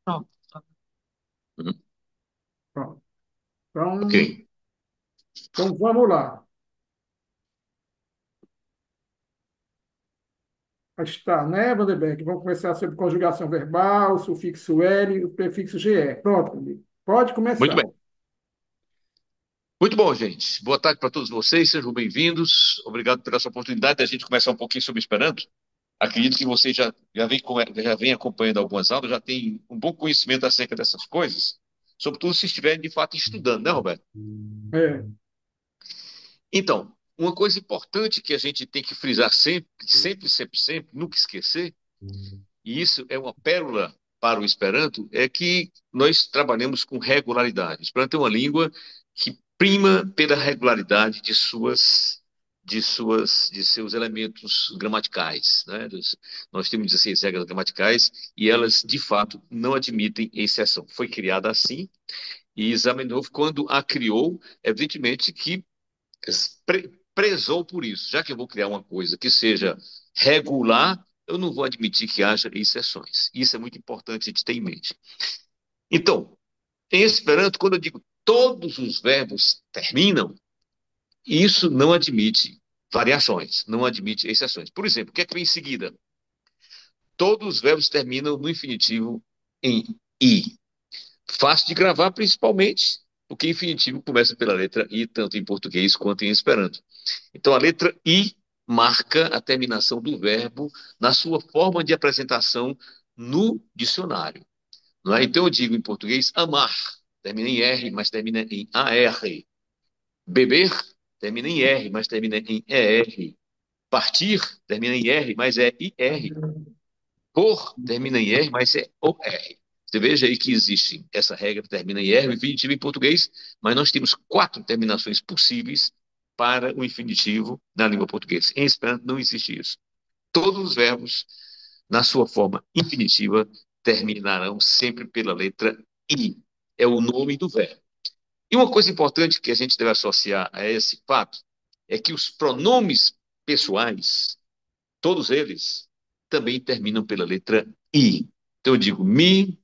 Pronto. Uhum. Pronto. Ok. Então vamos lá. Aí está, né, Vanderberg? Vamos começar sobre conjugação verbal, sufixo L e o prefixo GE. Pronto, amigo. Pode Muito começar. bem. Muito bom, gente. Boa tarde para todos vocês, sejam bem-vindos. Obrigado pela essa oportunidade de a gente conversar um pouquinho sobre Esperanto. Acredito que vocês já vem acompanhando algumas aulas, já tem um bom conhecimento acerca dessas coisas, sobretudo se estiverem de fato estudando, né, Roberto? É, Então, uma coisa importante que a gente tem que frisar sempre, sempre, sempre, sempre, nunca esquecer, e isso é uma pérola para o Esperanto, é que nós trabalhamos com regularidade. O Esperanto é uma língua que prima pela regularidade de seus elementos gramaticais, né? Nós temos 16 regras gramaticais e elas, de fato, não admitem exceção. Foi criada assim e Zamenhof, quando a criou, evidentemente que prezou por isso. Já que eu vou criar uma coisa que seja regular, eu não vou admitir que haja exceções. Isso é muito importante a gente ter em mente. Então, em Esperanto, quando eu digo todos os verbos terminam, isso não admite variações, não admite exceções. Por exemplo, o que é que vem em seguida? Todos os verbos terminam no infinitivo em i. Fácil de gravar, principalmente porque infinitivo começa pela letra I, tanto em português quanto em Esperanto. Então, a letra I marca a terminação do verbo na sua forma de apresentação no dicionário. Não é? Então, eu digo em português amar, termina em R, mas termina em AR. Beber, termina em R, mas termina em ER. Partir, termina em R, mas é IR. Por, termina em R, mas é OR. Você veja aí que existe essa regra, termina em R, o infinitivo em português, mas nós temos quatro terminações possíveis para o infinitivo na língua portuguesa. Em Esperanto não existe isso. Todos os verbos, na sua forma infinitiva, terminarão sempre pela letra I. É o nome do verbo. E uma coisa importante que a gente deve associar a esse fato é que os pronomes pessoais, todos eles, também terminam pela letra I. Então eu digo me,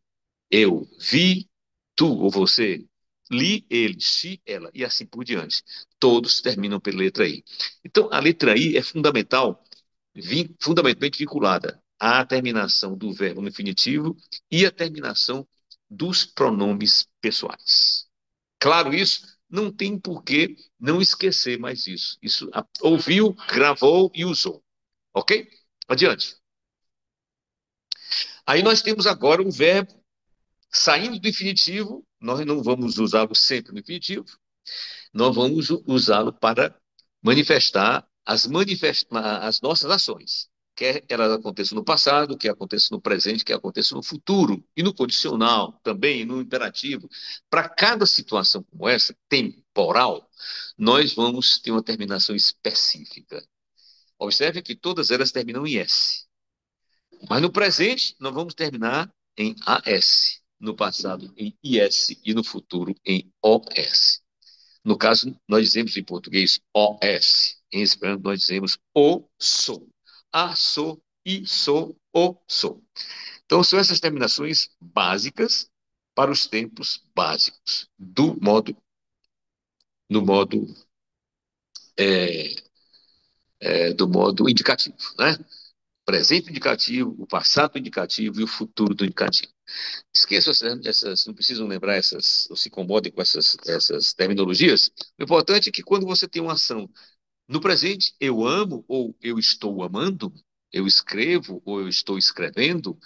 eu, vi, tu ou você, li, ele, se, ela, e assim por diante. Todos terminam pela letra I. Então a letra I é fundamentalmente vinculada à terminação do verbo no infinitivo e à terminação dos pronomes pessoais. Claro isso? Não tem por que não esquecer mais isso. Isso ouviu, gravou e usou. Ok? Adiante. Aí nós temos agora um verbo saindo do infinitivo, nós não vamos usá-lo sempre no infinitivo, nós vamos usá-lo para manifestar as nossas ações. Quer elas aconteçam no passado, quer aconteça no presente, quer aconteça no futuro. E no condicional também, no imperativo. Para cada situação como essa, temporal, nós vamos ter uma terminação específica. Observe que todas elas terminam em S. Mas no presente, nós vamos terminar em AS. No passado, em IS. E no futuro, em OS. No caso, nós dizemos em português OS. Em esperanto, nós dizemos o sou. A sou, I sou, o sou. Então, são essas terminações básicas para os tempos básicos, do modo, é, do modo indicativo, né? Presente indicativo, o passado indicativo e o futuro do indicativo. Esqueçam não precisam lembrar essas, ou se incomodem com essas terminologias. O importante é que quando você tem uma ação no presente, eu amo ou eu estou amando, eu escrevo ou eu estou escrevendo,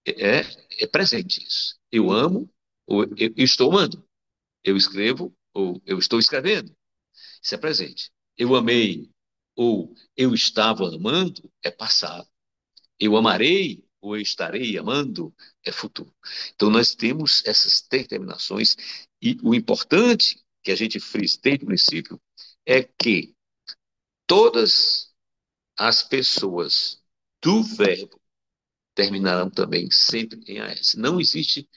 é, é presente isso. Eu amo ou eu estou amando, eu escrevo ou eu estou escrevendo, isso é presente. Eu amei ou eu estava amando, é passado. Eu amarei ou eu estarei amando é futuro. Então, nós temos essas determinações e o importante que a gente frisa desde o princípio é que todas as pessoas do verbo terminarão também sempre em AS. Não existe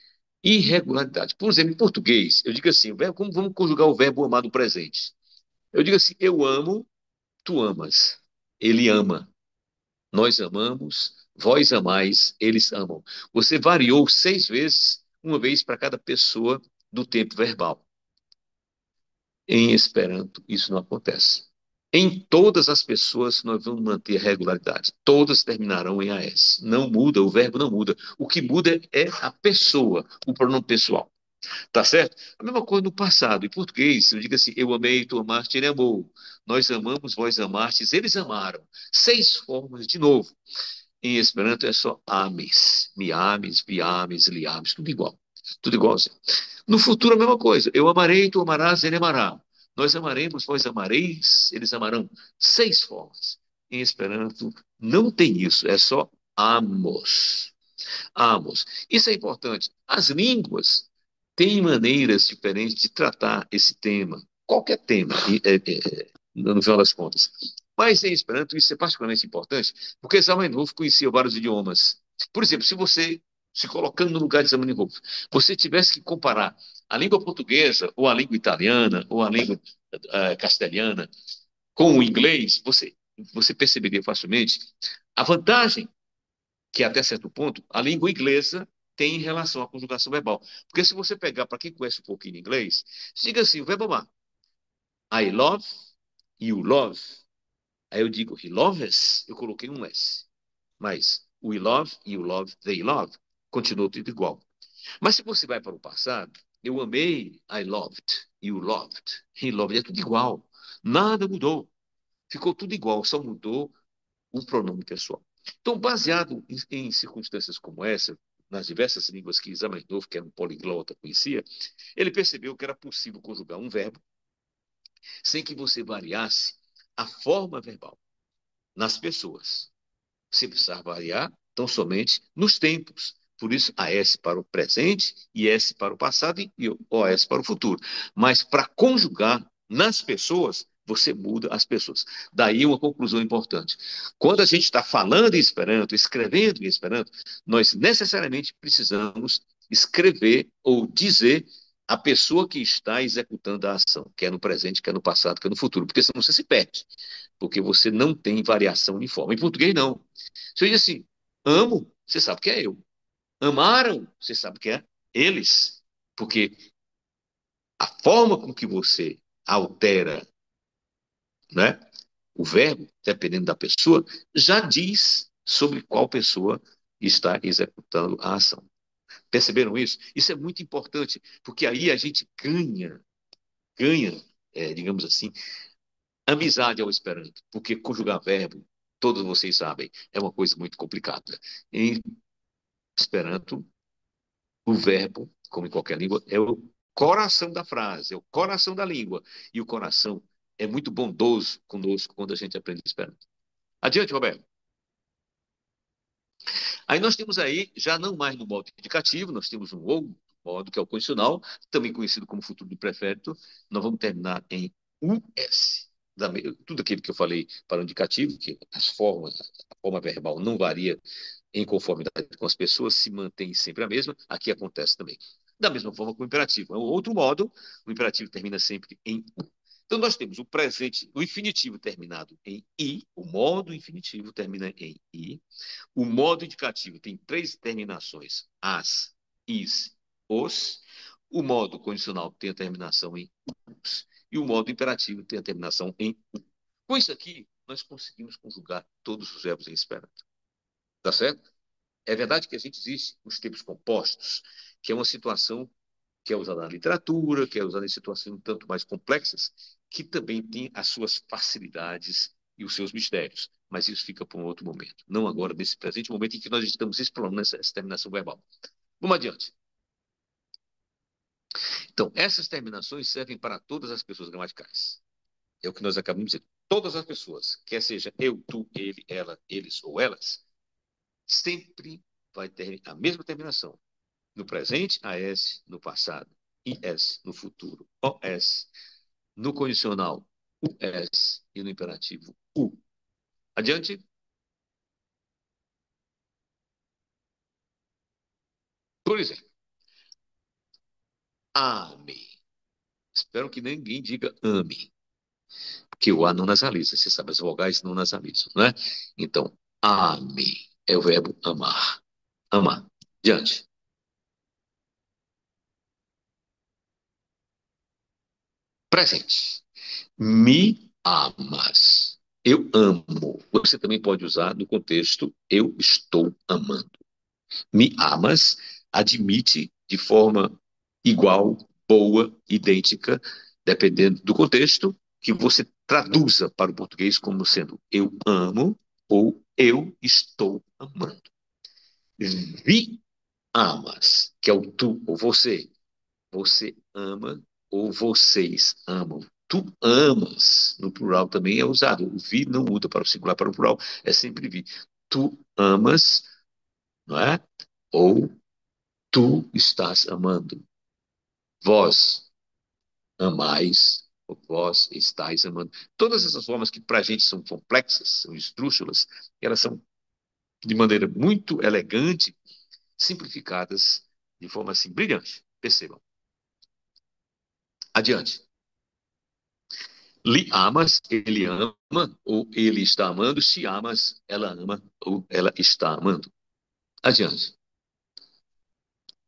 irregularidade. Por exemplo, em português, eu digo assim, como vamos conjugar o verbo amar no presente? Eu digo assim, eu amo, tu amas, ele ama. Nós amamos, vós amais, eles amam. Você variou 6 vezes, uma vez para cada pessoa do tempo verbal. Em Esperanto, isso não acontece. Em todas as pessoas, nós vamos manter a regularidade. Todas terminarão em AS. Não muda, o verbo não muda. O que muda é a pessoa, o pronome pessoal. Tá certo? A mesma coisa no passado. Em português, eu digo assim: eu amei, tu amaste, ele amou. Nós amamos, vós amastes, eles amaram. 6 formas, de novo. Em Esperanto é só ames. Me ames, vi ames, li ames. Tudo igual. Tudo igualzinho. No futuro, a mesma coisa. Eu amarei, tu amarás, ele amará. Nós amaremos, vós amareis, eles amarão. 6 formas. Em Esperanto, não tem isso. É só amos. Amos. Isso é importante. As línguas têm maneiras diferentes de tratar esse tema. Qualquer tema, no final das contas. Mas em Esperanto, isso é particularmente importante, porque Zamenhof conhecia vários idiomas. Por exemplo, se você, se colocando no lugar de Zamenhof, você tivesse que comparar a língua portuguesa, ou a língua italiana, ou a língua castelhana, com o inglês, você perceberia facilmente a vantagem que até certo ponto a língua inglesa tem em relação à conjugação verbal. Porque se você pegar, para quem conhece um pouquinho de inglês, diga assim, o verbo amar. I love, you love. Aí eu digo, he loves, eu coloquei um S. Mas we love, you love, they love. Continua tudo igual. Mas se você vai para o passado, eu amei, I loved, you loved, he loved, é tudo igual. Nada mudou. Ficou tudo igual, só mudou o pronome pessoal. Então, baseado em circunstâncias como essa, nas diversas línguas que Zamenhof, que era um poliglota, conhecia, ele percebeu que era possível conjugar um verbo sem que você variasse a forma verbal nas pessoas. Você precisa variar tão somente nos tempos. Por isso, a S para o presente, e S para o passado e o S para o futuro. Mas para conjugar nas pessoas, você muda as pessoas. Daí uma conclusão importante. Quando a gente está falando em Esperanto, escrevendo em Esperanto, nós necessariamente precisamos escrever ou dizer a pessoa que está executando a ação, quer no presente, quer no passado, quer no futuro, porque senão você se perde, porque você não tem variação uniforme. Em português, não. Se eu diz assim, amo, você sabe que é eu. Amaram, você sabe que é eles. Porque a forma com que você altera, né, o verbo, dependendo da pessoa, já diz sobre qual pessoa está executando a ação. Perceberam isso? Isso é muito importante, porque aí a gente ganha, digamos assim, amizade ao Esperanto, porque conjugar verbo, todos vocês sabem, é uma coisa muito complicada. Em Esperanto, o verbo, como em qualquer língua, é o coração da frase, é o coração da língua. E o coração é muito bondoso conosco quando a gente aprende Esperanto. Adiante, Roberto. Aí nós temos aí, já não mais no modo indicativo, nós temos um outro modo, que é o condicional, também conhecido como futuro do pretérito. Nós vamos terminar em US. Tudo aquilo que eu falei para o indicativo, que a forma verbal não varia em conformidade com as pessoas, se mantém sempre a mesma, aqui acontece também. Da mesma forma com o imperativo. É um outro modo, o imperativo termina sempre em U. Então, nós temos o presente, o infinitivo terminado em I, o modo infinitivo termina em I, o modo indicativo tem 3 terminações, as, is, os, o modo condicional tem a terminação em us, e o modo imperativo tem a terminação em u. Com isso aqui, nós conseguimos conjugar todos os verbos em Esperanto. Tá certo? É verdade que a gente existe os tempos compostos, que é uma situação que é usada na literatura, que é usada em situações um tanto mais complexas, que também tem as suas facilidades e os seus mistérios. Mas isso fica para um outro momento. Não agora, nesse presente momento em que nós estamos explorando essa terminação verbal. Vamos adiante. Então, essas terminações servem para todas as pessoas gramaticais. É o que nós acabamos de dizer. Todas as pessoas, quer seja eu, tu, ele, ela, eles ou elas, sempre vai ter a mesma terminação. No presente, AS, no passado, IS, no futuro, OS, no condicional, US e no imperativo, U. Adiante. Por exemplo, ame. Espero que ninguém diga ame, porque o A não nasaliza. Você sabe, as vogais não nasalizam, né? Então, ame. É o verbo amar. Amar. Diante. Presente. Me amas. Eu amo. Você também pode usar no contexto eu estou amando. Me amas admite de forma igual, boa, idêntica, dependendo do contexto, que você traduza para o português como sendo eu amo ou eu estou amando. Vi amas, que é o tu ou você. Você ama ou vocês amam. Tu amas, no plural também é usado. O vi não muda para o singular, para o plural, é sempre vi. Tu amas, não é? Ou tu estás amando. Vós amais, ou vós estáis amando. Todas essas formas que para a gente são complexas, são esdrúxulas, elas são de maneira muito elegante, simplificadas de forma assim brilhante. Percebam. Adiante. Lhe amas, ele ama, ou ele está amando. Se amas, ela ama, ou ela está amando. Adiante.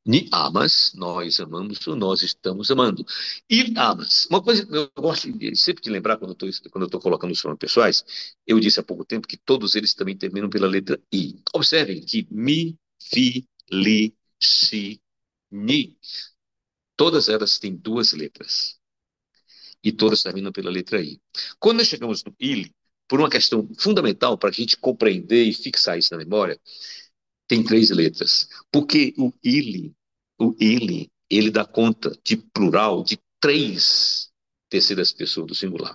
Ni amas, nós amamos, ou nós estamos amando. E amas. Uma coisa que eu gosto sempre de lembrar quando eu estou colocando os pronomes pessoais, eu disse há pouco tempo que todos eles também terminam pela letra I. Observem que mi, vi, li, si, ni. Todas elas têm duas letras. E todas terminam pela letra I. Quando nós chegamos no ili, por uma questão fundamental para a gente compreender e fixar isso na memória, tem três letras. Porque o ili, ele dá conta de plural de três terceiras pessoas do singular.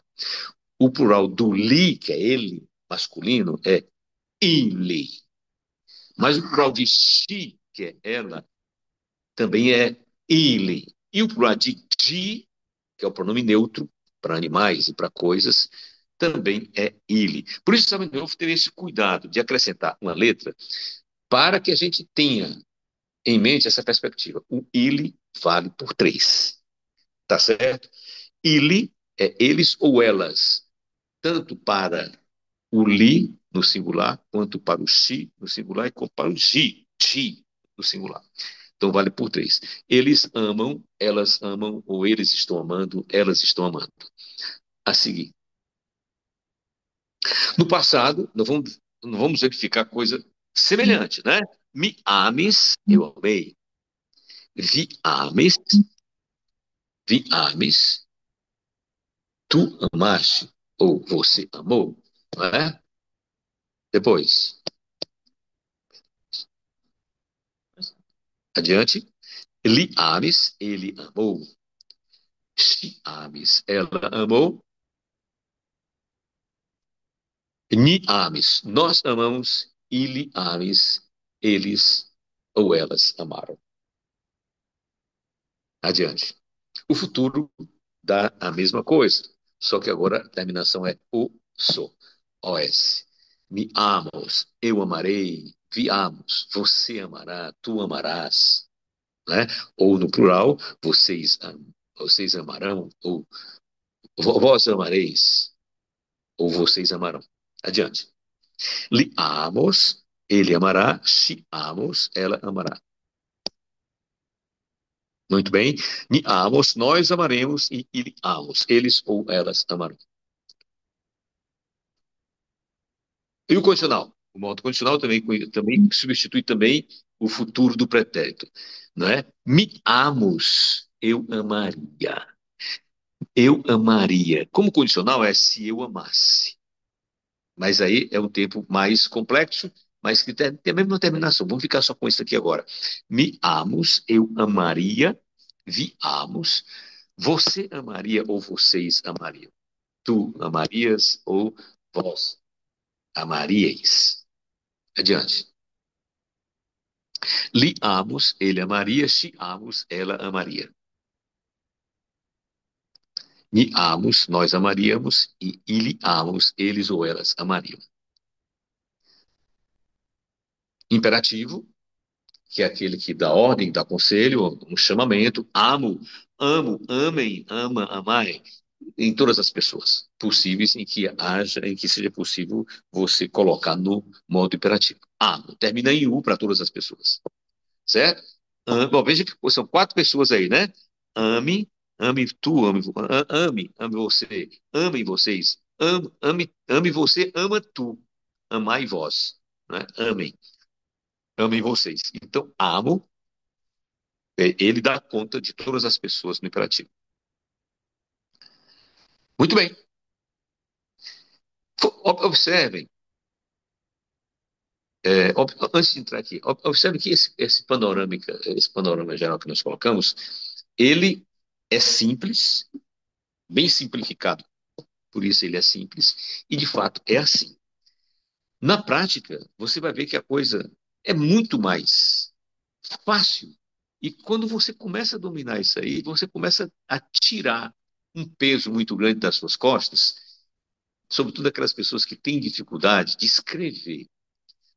O plural do li, que é ele, masculino, é ili. Mas o plural de she, que é ela, também é ili. E o plural de di, que é o pronome neutro para animais e para coisas, também é ili. Por isso, sabe, eu ter esse cuidado de acrescentar uma letra para que a gente tenha em mente essa perspectiva. O ili vale por três, tá certo? Ili é eles ou elas, tanto para o li no singular, quanto para o si no singular e quanto para o ji no singular. Então vale por três. Eles amam, elas amam, ou eles estão amando, elas estão amando. A seguir. No passado, nós vamos verificar coisa semelhante, né? Me ames, eu amei. Vi ames, vi ames, tu amaste, ou você amou, não é? Depois, adiante. Li ames, ele amou. She ames, ela amou. Ni ames, nós amamos. Ili ames, eles ou elas amaram. Adiante. O futuro dá a mesma coisa, só que agora a terminação é o so, os. Me amos, eu amarei, viamos, você amará, tu amarás, né? Ou no plural, vocês amarão, ou vós amareis, ou vocês amarão. Adiante. Li amos, ele amará, se amos, ela amará. Muito bem. Ni amos, nós amaremos, e ele amos, eles ou elas amarão. E o condicional? O modo condicional também substitui também o futuro do pretérito, não é? Me amos, eu amaria. Eu amaria. Como condicional é se eu amasse. Mas aí é um tempo mais complexo, mas que tem a mesma terminação. Vamos ficar só com isso aqui agora. Me amos, eu amaria. Vi amos. Você amaria ou vocês amariam? Tu amarias ou vós amaríeis? Adiante. Li amos, ele amaria. Se amos, ela amaria. Ni amos, nós amaríamos. E ili amos, eles ou elas amariam. Imperativo, que é aquele que dá ordem, dá conselho, um chamamento. Amo, amo, amem, ama, amai. em todas as pessoas possíveis em que seja possível você colocar no modo imperativo. Amo. Termina em U para todas as pessoas. Certo? Bom, veja que são quatro pessoas aí, né? Ame, ame tu, ame você, amem vocês, ame você, ama tu, amai vós, né? Amem vocês. Então, amo, ele dá conta de todas as pessoas no imperativo. Muito bem. Observem, antes de entrar aqui, observe que esse panorama geral que nós colocamos, ele é simples, bem simplificado, por isso ele é simples, e de fato é assim. Na prática, você vai ver que a coisa é muito mais fácil. E quando você começa a dominar isso aí, você começa a tirar um peso muito grande das suas costas, sobretudo aquelas pessoas que têm dificuldade de escrever.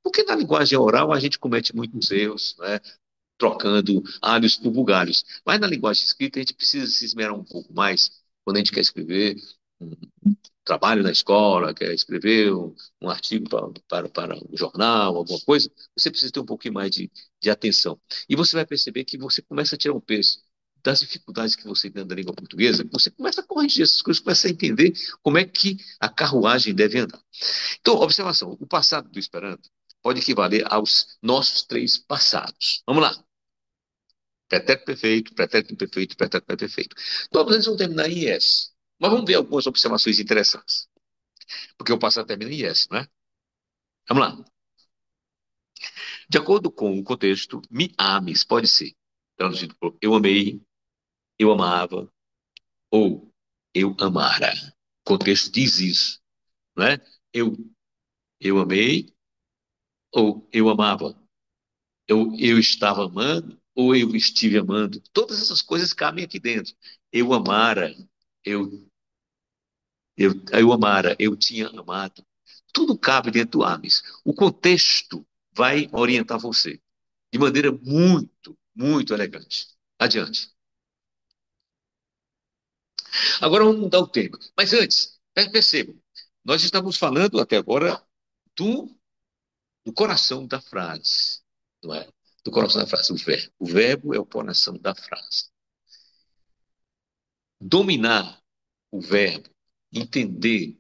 Porque na linguagem oral a gente comete muitos erros, né? Trocando alhos por bugalhos. Mas na linguagem escrita a gente precisa se esmerar um pouco mais quando a gente quer escrever um trabalho na escola, quer escrever um artigo para um jornal, alguma coisa, você precisa ter um pouquinho mais de atenção. E você vai perceber que você começa a tirar um peso das dificuldades que você tem na língua portuguesa, você começa a corrigir essas coisas, começa a entender como é que a carruagem deve andar. Então, observação, o passado do Esperanto pode equivaler aos nossos três passados. Vamos lá. Pretérito perfeito, pretérito imperfeito, pretérito perfeito. Todos eles vão terminar em S. Mas vamos ver algumas observações interessantes. Porque o passado termina em S, não é? Vamos lá. De acordo com o contexto, me ames pode ser traduzido por eu amei, eu amava ou eu amara. O contexto diz isso, não é? Eu, eu amei ou eu amava. Eu estava amando ou eu estive amando. Todas essas coisas cabem aqui dentro. Eu amara, eu, eu amara, eu tinha amado. Tudo cabe dentro do ames. O contexto vai orientar você de maneira muito, muito elegante. Adiante. Agora vamos mudar o tema. Mas antes, percebam, nós estamos falando até agora do, do coração da frase, não é? Do coração da frase, o verbo. O verbo é o coração da frase. Dominar o verbo, entender,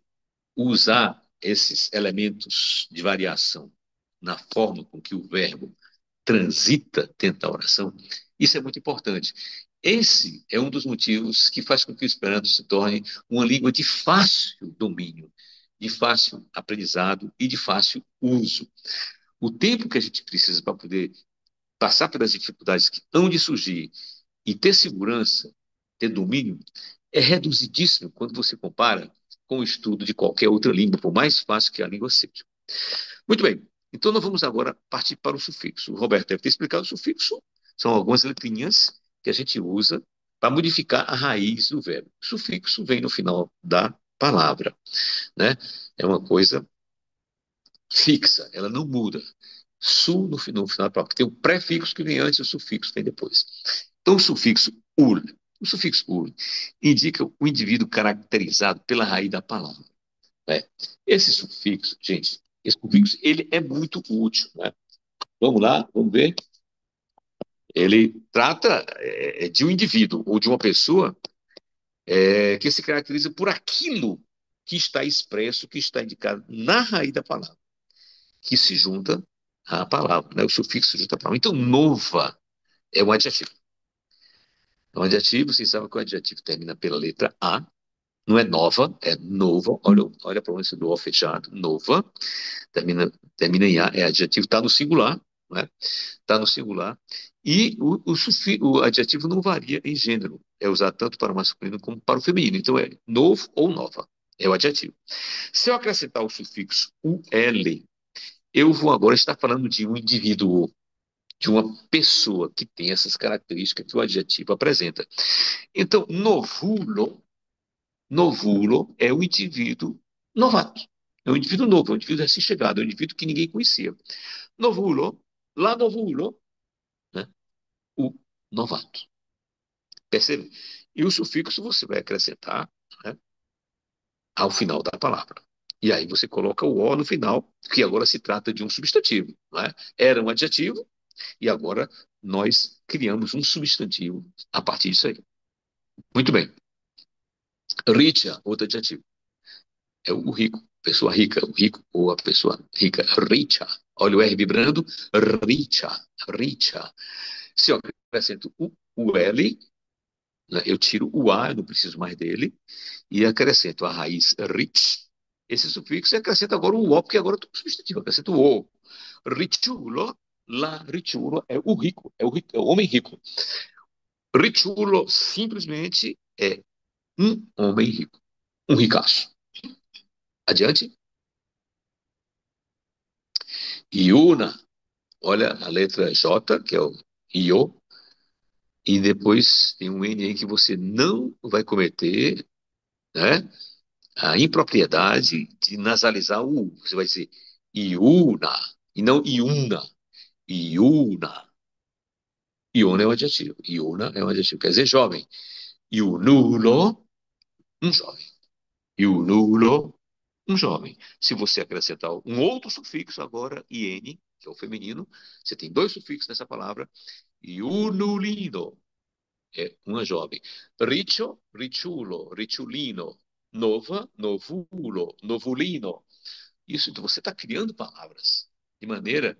usar esses elementos de variação na forma com que o verbo transita dentro da oração, isso é muito importante. Esse é um dos motivos que faz com que o Esperanto se torne uma língua de fácil domínio, de fácil aprendizado e de fácil uso. O tempo que a gente precisa para poder passar pelas dificuldades que hão de surgir e ter segurança, ter domínio, é reduzidíssimo quando você compara com o estudo de qualquer outra língua, por mais fácil que a língua seja. Muito bem. Então, nós vamos agora partir para o sufixo. O Roberto deve ter explicado o sufixo. São algumas letrinhas que a gente usa para modificar a raiz do verbo. O sufixo vem no final da palavra, né? É uma coisa fixa, ela não muda. No final da palavra. Tem o prefixo que vem antes e o sufixo vem depois. Então, o sufixo ul indica o indivíduo caracterizado pela raiz da palavra. Né? Esse sufixo, gente, esse sufixo, ele é muito útil, né? Vamos lá, vamos ver. Ele trata de um indivíduo ou de uma pessoa que se caracteriza por aquilo que está expresso, que está indicado na raiz da palavra, que se junta à palavra, né? O sufixo se junta à palavra. Então, nova é um adjetivo. É um adjetivo, vocês sabem que o adjetivo termina pela letra A, não é nova, é nova. Olha a pronúncia do O fechado, nova. Termina em A, é adjetivo, está no singular, né? Está no singular. E o adjetivo não varia em gênero. É usado tanto para o masculino como para o feminino. Então é novo ou nova. É o adjetivo. Se eu acrescentar o sufixo ul, eu vou agora estar falando de um indivíduo, de uma pessoa que tem essas características que o adjetivo apresenta. Então, novulo é um indivíduo novato. É um indivíduo novo, é um indivíduo recém-chegado, é um indivíduo que ninguém conhecia. Novulo, lá novulo, né? O novato. Percebe? E o sufixo você vai acrescentar, né? Ao final da palavra. E aí você coloca o O no final, que agora se trata de um substantivo, né? Era um adjetivo, e agora nós criamos um substantivo a partir disso aí. Muito bem. Richa, outro adjetivo. É o rico, pessoa rica, o rico ou a pessoa rica. Richa. Olha o R vibrando. Richa, richa. Se eu acrescento o L, né, eu tiro o A, eu não preciso mais dele, e acrescento a raiz rich, esse sufixo, e acrescento agora o O, porque agora eu estou substantivo, acrescento o O. Richulo, lá, richulo é o homem rico. Richulo simplesmente é um homem rico, um ricaço. Adiante. Iuna, olha a letra J, que é o Io, e depois tem um N aí que você não vai cometer, né? A impropriedade de nasalizar o U. Você vai dizer Iuna, e não Iuna. Iuna. Iuna é um adjetivo. Iuna é um adjetivo, quer dizer jovem. Iunulo, um jovem. Iunulo, um jovem. Se você acrescentar um outro sufixo agora, IN, que é o feminino, você tem dois sufixos nessa palavra. Iunulino, é uma jovem. Richo, richulo, richulino. Nova, novulo, novulino. Isso, então você está criando palavras de maneira,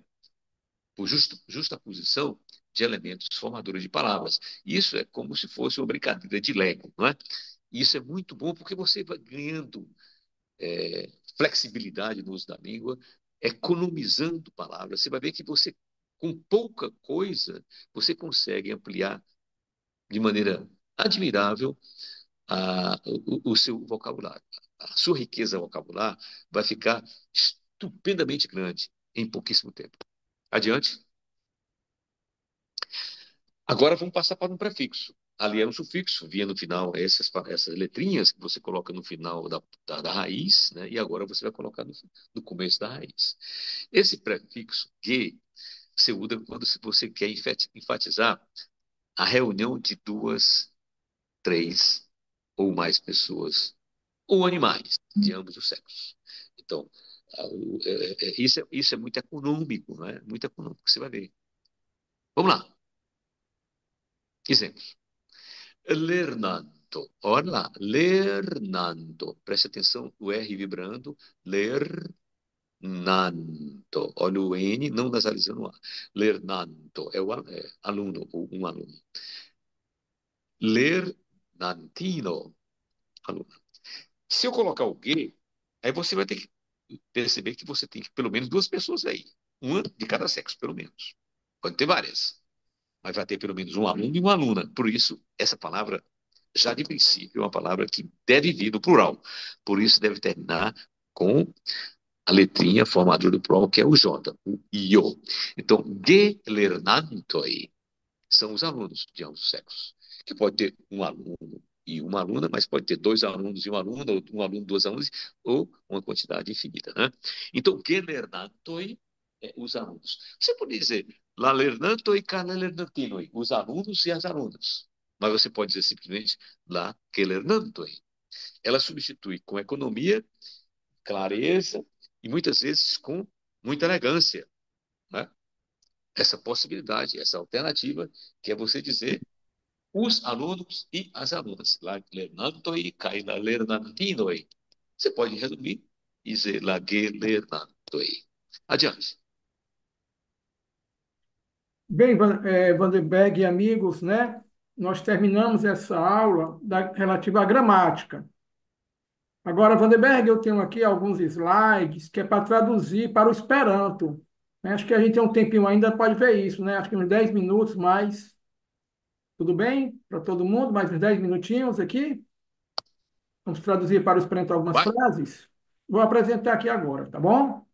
por justa posição de elementos formadores de palavras. Isso é como se fosse uma brincadeira de Lego, não é? Isso é muito bom porque você vai ganhando flexibilidade no uso da língua, economizando palavras. Você vai ver que você, com pouca coisa, você consegue ampliar de maneira admirável o seu vocabulário. A sua riqueza vocabular vai ficar estupendamente grande em pouquíssimo tempo. Adiante. Agora vamos passar para um prefixo. Ali era um sufixo, via no final essas letrinhas que você coloca no final da raiz, né? E agora você vai colocar no começo da raiz. Esse prefixo que você usa quando você quer enfatizar a reunião de duas, três ou mais pessoas ou animais de ambos os sexos. Então, isso é muito econômico, não é? Muito econômico, você vai ver. Vamos lá. Exemplo. Lernando. Olha lá. Lernando. Preste atenção, o R vibrando. Lernando. Olha o N, não nasalizando o A. Lernando. É o aluno, ou um aluno. Lernantino. Aluno. Se eu colocar o G, aí você vai ter que perceber que você tem pelo menos duas pessoas aí. Uma de cada sexo, pelo menos. Pode ter várias, mas vai ter pelo menos um aluno e uma aluna. Por isso, essa palavra, já de princípio, é uma palavra que deve vir no plural. Por isso, deve terminar com a letrinha formadora do plural, que é o J, o IO. Então, gelernantoi são os alunos de ambos os sexos, que pode ter um aluno e uma aluna, mas pode ter dois alunos e uma aluna, ou um aluno e duas alunas, ou uma quantidade infinita, né? Então, gelernantoi é os alunos. Você pode dizer la lernantoi cara lernantinoi, os alunos e as alunas. Mas você pode dizer simplesmente la gelernantoi. Ela substitui com economia, clareza e muitas vezes com muita elegância, né? Essa possibilidade, essa alternativa, que é você dizer os alunos e as alunas. La lernantoi kai la lernantinoi. Você pode resumir e dizer la gelernantoi. Adiante. Bem, Vanderberg e amigos, né? Nós terminamos essa aula relativa à gramática. Agora, Vanderberg, eu tenho aqui alguns slides que é para traduzir para o Esperanto, né? Acho que a gente tem um tempinho ainda, pode ver isso, né? Acho que uns 10 minutos mais. Tudo bem? Para todo mundo? Mais uns 10 minutinhos aqui. Vamos traduzir para o Esperanto algumas Vai. frases. Vou apresentar aqui agora, tá bom?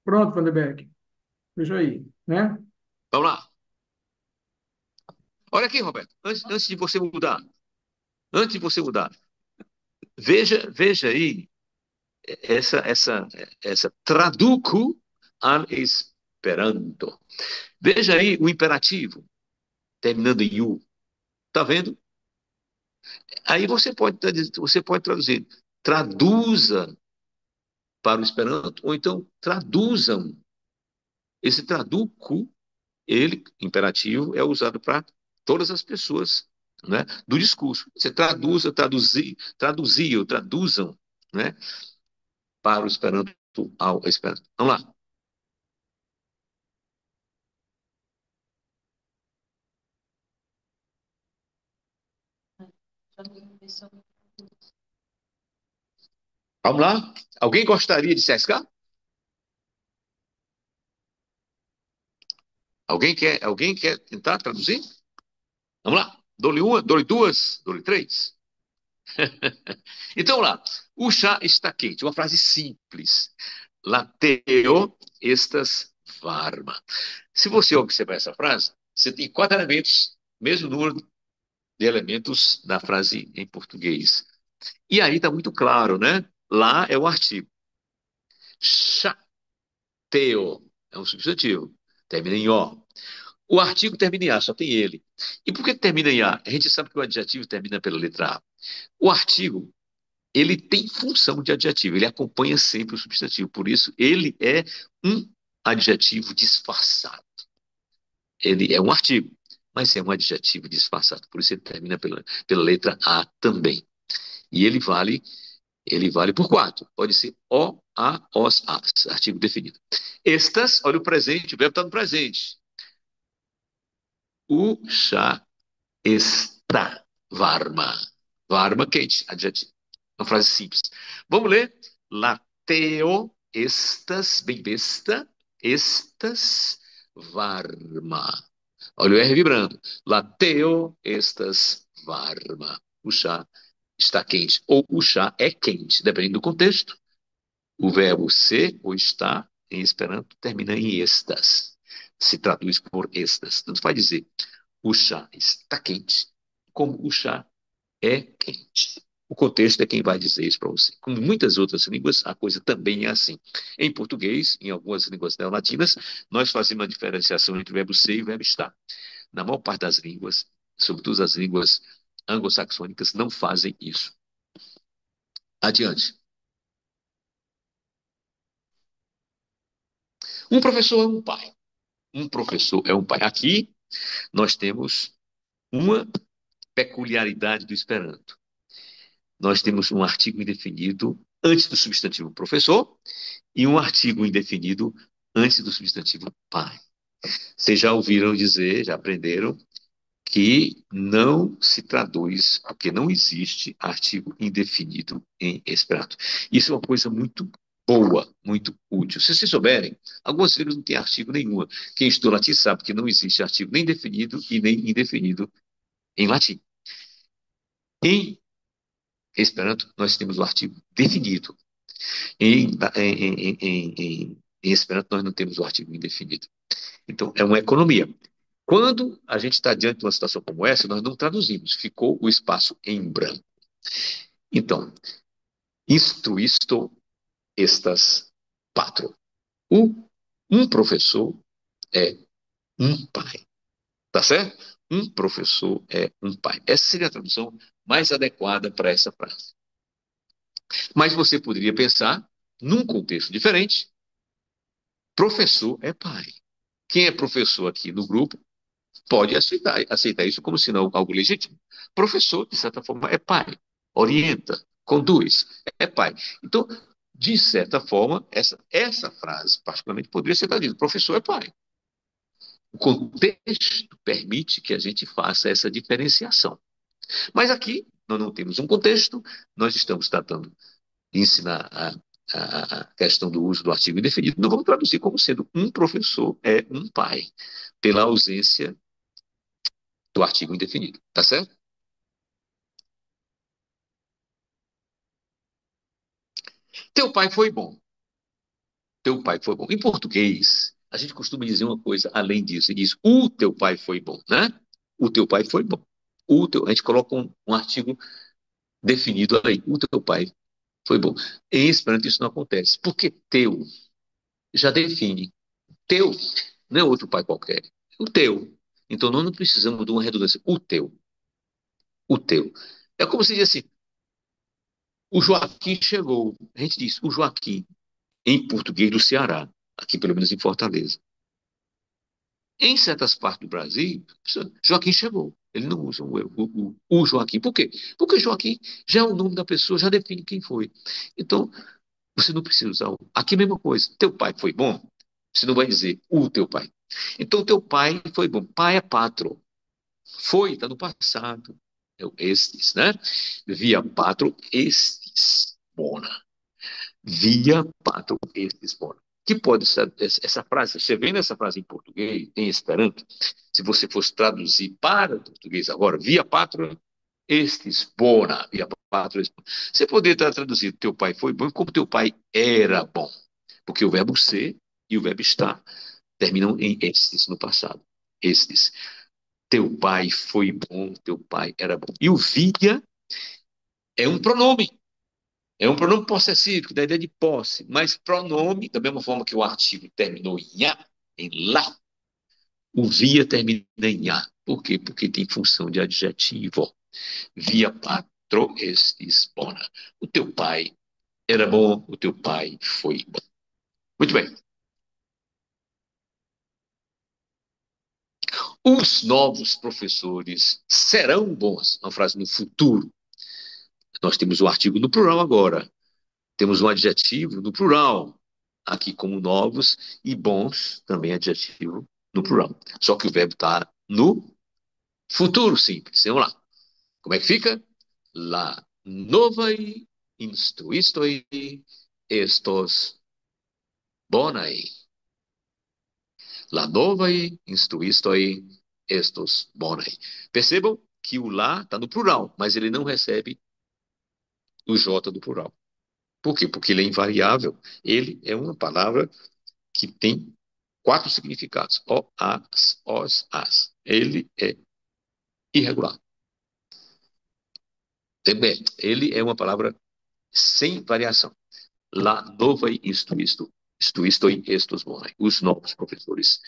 Pronto, Vanderberg. Veja aí, né? Vamos lá. Olha aqui, Roberto. Antes de você mudar, antes de você mudar, veja aí essa traduco al esperanto. Veja aí o imperativo, terminando em u. Tá vendo? Aí você pode traduzir. Traduza para o Esperanto, ou então traduzam. Esse traduco, ele, imperativo, é usado para todas as pessoas, né, do discurso. Você traduza, traduzir, ou traduzam, né, para o Esperanto ao Esperanto. Vamos lá. Vamos lá. Alguém gostaria de se arriscar? Alguém quer tentar traduzir? Vamos lá. Dou-lhe uma, dou-lhe duas, dou-lhe três. Então, lá, o chá está quente. Uma frase simples. Lateo estas varma. Se você observar essa frase, você tem quatro elementos, mesmo número de elementos da frase em português. E aí está muito claro, né? Lá é o artigo. Chateo é um substantivo. Termina em O. O artigo termina em A, só tem ele. E por que termina em A? A gente sabe que o adjetivo termina pela letra A. O artigo ele tem função de adjetivo, ele acompanha sempre o substantivo, por isso ele é um adjetivo disfarçado. Ele é um artigo, mas é um adjetivo disfarçado, por isso ele termina pela letra A também. E ele vale por quatro, pode ser O, A, Os, As, artigo definido. Estas, olha o presente, o verbo está no presente. O chá está varma. Varma quente, adjetivo. Uma frase simples. Vamos ler. Lateo estas, bem besta, estas varma. Olha o R vibrando. Lateo estas varma. O chá está quente. Ou o chá é quente, dependendo do contexto. O verbo ser ou está, em Esperanto, termina em estas. Se traduz por estas. Tanto faz dizer o chá está quente, como o chá é quente. O contexto é quem vai dizer isso para você. Como muitas outras línguas, a coisa também é assim. Em português, em algumas línguas neolatinas, nós fazemos uma diferenciação entre o verbo ser e o verbo estar. Na maior parte das línguas, sobretudo as línguas anglo-saxônicas, não fazem isso. Adiante. Um professor é um pai. Um professor é um pai. Aqui nós temos uma peculiaridade do Esperanto. Nós temos um artigo indefinido antes do substantivo professor e um artigo indefinido antes do substantivo pai. Vocês já ouviram dizer, já aprenderam, que não se traduz, porque não existe artigo indefinido em Esperanto. Isso é uma coisa muito boa, muito útil. Se vocês souberem, algumas línguas não têm artigo nenhuma. Quem estuda latim sabe que não existe artigo nem definido e nem indefinido em latim. Em Esperanto, nós temos o artigo definido. Em Esperanto, nós não temos o artigo indefinido. Então, é uma economia. Quando a gente está diante de uma situação como essa, nós não traduzimos, ficou o espaço em branco. Então, instruisto estas patro. Um professor é um pai. Tá certo? Um professor é um pai. Essa seria a tradução mais adequada para essa frase. Mas você poderia pensar, num contexto diferente, professor é pai. Quem é professor aqui no grupo pode aceitar isso como sinal algo legítimo. Professor, de certa forma, é pai. Orienta, conduz, é pai. Então, de certa forma, essa frase, particularmente, poderia ser traduzida. Professor é pai. O contexto permite que a gente faça essa diferenciação. Mas aqui, nós não temos um contexto, nós estamos tratando de ensinar a questão do uso do artigo indefinido. Não vamos traduzir como sendo um professor é um pai, pela ausência do artigo indefinido. Tá certo? Teu pai foi bom. Teu pai foi bom. Em português, a gente costuma dizer uma coisa além disso. E diz, o teu pai foi bom, né? O teu pai foi bom. A gente coloca um artigo definido aí. O teu pai foi bom. Em Esperanto isso não acontece. Por que teu? já define. Teu não é outro pai qualquer. O teu. Então nós não precisamos de uma redundância. O teu. O teu. É como se diz assim: o Joaquim chegou. A gente diz o Joaquim, em português do Ceará, aqui pelo menos em Fortaleza. Em certas partes do Brasil, Joaquim chegou. Ele não usa o Joaquim. Por quê? Porque Joaquim já é o nome da pessoa, já define quem foi. Então, você não precisa usar o. Aqui é a mesma coisa. Teu pai foi bom? Você não vai dizer o teu pai. Então, teu pai foi bom. Pai é patro. Foi, está no passado. É o estes, né? Via patro estes bona. Via patro estes bona. Que pode ser essa frase, você vê nessa frase em português, em Esperanto, se você fosse traduzir para o português agora, via patro estes bona, via patro estes bona. Você poderia estar traduzindo, teu pai foi bom, como teu pai era bom. Porque o verbo ser e o verbo estar terminam em estes no passado. Estes. Teu pai foi bom, teu pai era bom. E o via é um pronome. É um pronome possessivo, da ideia de posse. Mas pronome, da mesma forma que o artigo terminou em a, em lá, o via termina em a. Por quê? Porque tem função de adjetivo. Via patro estis bona. O teu pai era bom, o teu pai foi bom. Muito bem. Os novos professores serão bons. Uma frase no futuro. Nós temos o artigo no plural agora. Temos um adjetivo no plural. Aqui como novos e bons, também adjetivo no plural. Só que o verbo está no futuro simples. Vamos lá. Como é que fica? La novaj instruistoj estos bonaj. La novaj instruistoj estos bonaj. Percebam que o lá está no plural, mas ele não recebe o J do plural. Por quê? Porque ele é invariável. Ele é uma palavra que tem quatro significados: o, as, os, as. Ele é irregular. Também, ele é uma palavra sem variação. La nova isto e estos bonai. Os novos professores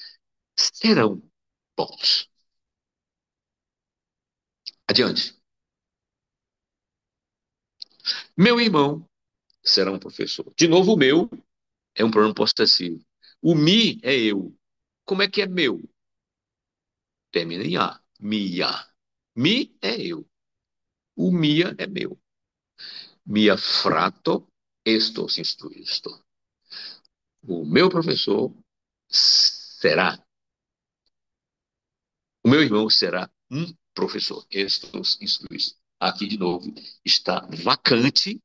serão bons. Adiante. Meu irmão será um professor. De novo, o meu é um pronome possessivo. O mi é eu. Como é que é meu? Termina em a. Mia. Mi é eu. O mia é meu. Mia frato estos instruisto. O meu professor será, o meu irmão será um professor. Estos instruisto. Aqui, de novo, está vacante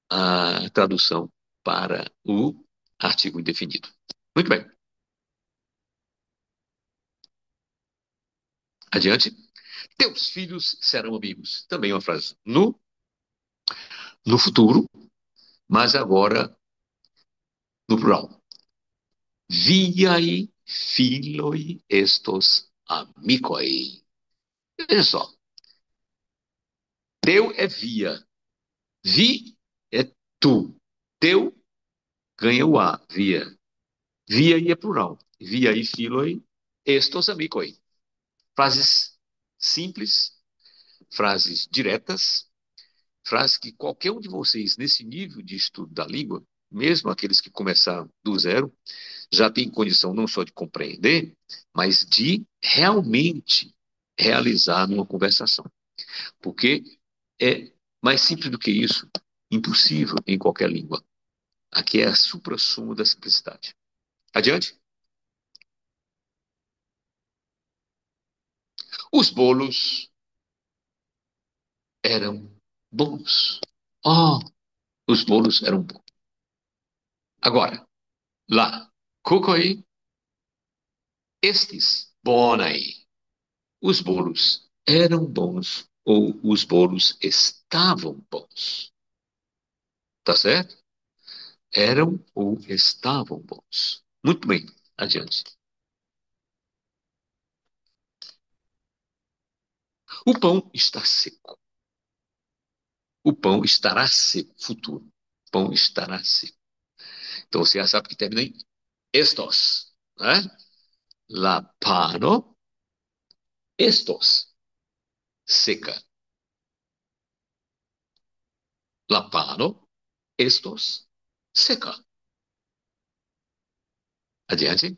a tradução para o artigo indefinido. Muito bem. Adiante. Teus filhos serão amigos. Também uma frase no futuro, mas agora no plural. Viai filoi estos amicoi. Veja só. Teu é via. Vi é tu. Teu ganha o A, via. Via aí é plural. Via e filoi estos amicoi. Frases simples, frases diretas, frases que qualquer um de vocês, nesse nível de estudo da língua, mesmo aqueles que começaram do zero, já tem condição não só de compreender, mas de realmente realizar numa conversação. Porque é mais simples do que isso, impossível em qualquer língua. Aqui é a suprassumo da simplicidade. Adiante. Os bolos eram bons. Oh, os bolos eram bons. Agora, lá, cocoi, estes, bonai. Os bolos eram bons ou os bolos estavam bons. Tá certo? Eram ou estavam bons. Muito bem, adiante. O pão está seco. O pão estará seco, futuro. O pão estará seco. Então você já sabe que termina em estos, né? La pano estos seca. La pano estos seca. Adiante.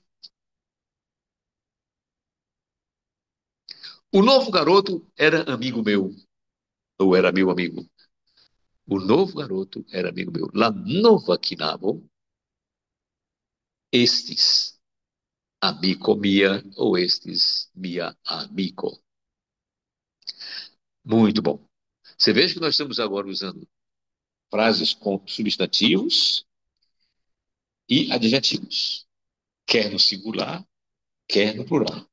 O novo garoto era amigo meu, ou era meu amigo. O novo garoto era amigo meu. La nova Kinamo, estes amico mia, ou estes mia amico. Muito bom. Você veja que nós estamos agora usando frases com substantivos e adjetivos, quer no singular, quer no plural,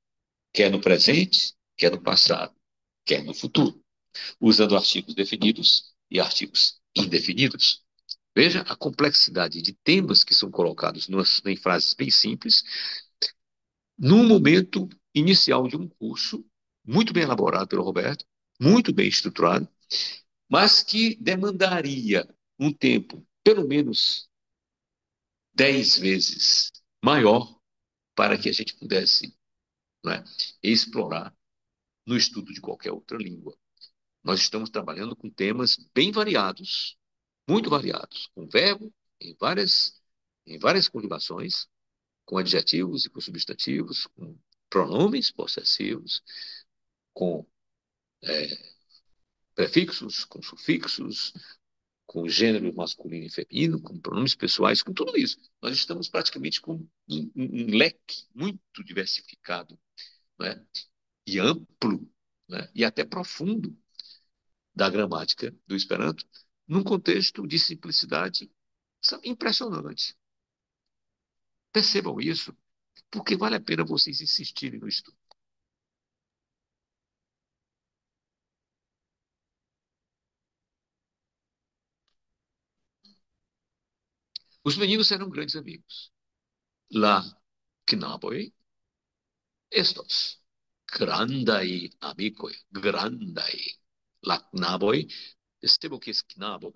quer no presente, quer no passado, quer no futuro, usando artigos definidos e artigos indefinidos. Veja a complexidade de temas que são colocados em frases bem simples, num momento inicial de um curso, muito bem elaborado pelo Roberto, muito bem estruturado, mas que demandaria um tempo, pelo menos 10 vezes maior, para que a gente pudesse, não é, explorar no estudo de qualquer outra língua. Nós estamos trabalhando com temas bem variados, muito variados, com verbo em várias conjugações, com adjetivos e com substantivos, com pronomes possessivos, com prefixos, com sufixos, com gênero masculino e feminino, com pronomes pessoais, com tudo isso. Nós estamos praticamente com um leque muito diversificado, né? E amplo, né? E até profundo da gramática do Esperanto, num contexto de simplicidade, sabe, impressionante. Percebam isso, porque vale a pena vocês insistirem no estudo. Os meninos serão grandes amigos. La knaboj estos grandaj amikoj, grandaj. La knaboj. Percebam que esse knabo,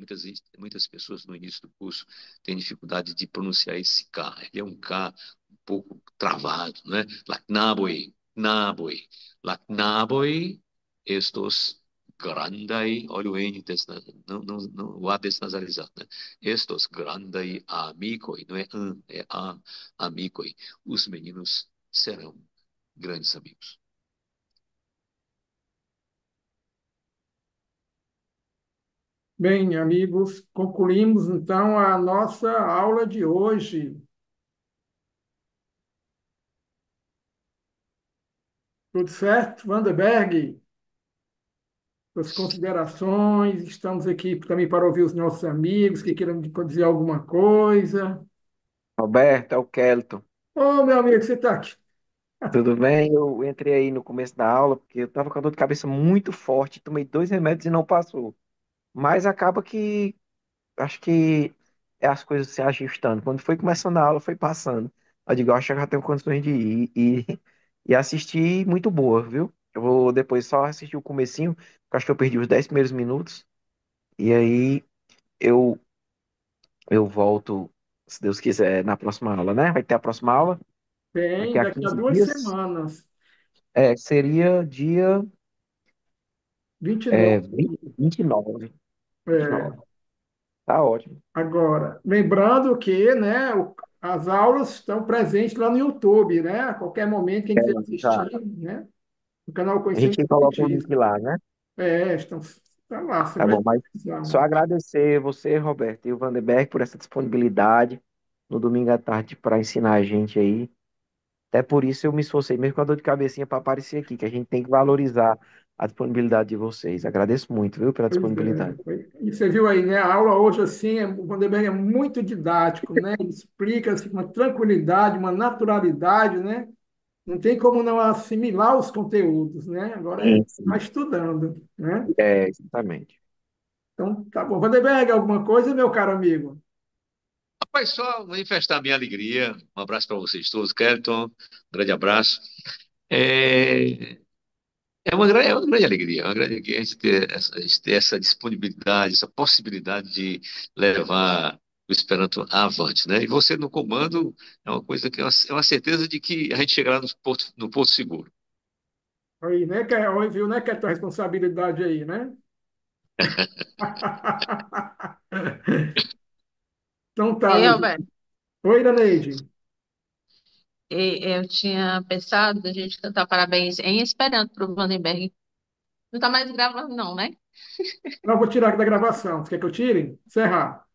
muitas pessoas no início do curso têm dificuldade de pronunciar esse K. Ele é um K um pouco travado, né? La knaboj, knaboj. La knaboj estos grandaj, olha o N, não, o A desnasalizado, né? Estos grandaj amicoi, não é an, é a, amicoi. Os meninos serão grandes amigos. Bem, amigos, concluímos então a nossa aula de hoje. Tudo certo, Vanderberg? Suas considerações, estamos aqui também para ouvir os nossos amigos que queiram dizer alguma coisa. Roberto, é o Kelton. Ô, meu amigo, você está aqui. Tudo bem? Eu entrei aí no começo da aula porque eu tava com a dor de cabeça muito forte, tomei 2 remédios e não passou. Mas acaba que acho que é as coisas se ajustando. Quando foi começando a aula, foi passando. Eu digo, eu acho que eu já tenho condições de ir e assistir muito boa, viu? Eu vou depois só assistir o comecinho, porque acho que eu perdi os 10 primeiros minutos. E aí eu, eu volto, se Deus quiser, na próxima aula, né? Vai ter a próxima aula daqui Bem, a daqui a 15 duas dias. semanas, Seria dia 29. 29. 29. É, Tá ótimo. agora, lembrando que, né, as aulas estão presentes lá no YouTube, né? A qualquer momento, quem É, quiser tá. assistir, né? No canal A Conhecendo gente coloca o link Espiritismo. lá, né? Está lá, você Tá vai bom, mas só precisar. agradecer você, Roberto, e o Vanderberg por essa disponibilidade no domingo à tarde para ensinar a gente aí. Até por isso eu me esforcei, mesmo com a dor de cabecinha, para aparecer aqui, que a gente tem que valorizar a disponibilidade de vocês. Agradeço muito, viu, pela Pois é. disponibilidade. E você viu aí, né? A aula hoje, assim, o Vanderberg é muito didático, né? Ele explica assim, com uma tranquilidade, uma naturalidade, né? Não tem como não assimilar os conteúdos, né? Agora é Sim, estar sim. estudando, né? Exatamente. Então, tá bom. Vanderberg, alguma coisa, meu caro amigo? Rapaz, só manifestar minha alegria. Um abraço para vocês todos. Kelton, um grande abraço. É, é uma grande alegria, é uma grande alegria a gente ter essa disponibilidade, essa possibilidade de levar o Esperanto avante, né? E você no comando é uma coisa que é uma certeza de que a gente chegará no porto seguro. Aí, né, que é, viu, né, que é tua responsabilidade aí, né? Então tá, Ei, Luiz. Alberto, Oi, Daneide. eu tinha pensado da gente cantar parabéns em Esperanto para o Vandenberg. Não tá mais gravando, não, né? Não, vou tirar aqui da gravação. Você quer que eu tire? Encerrar.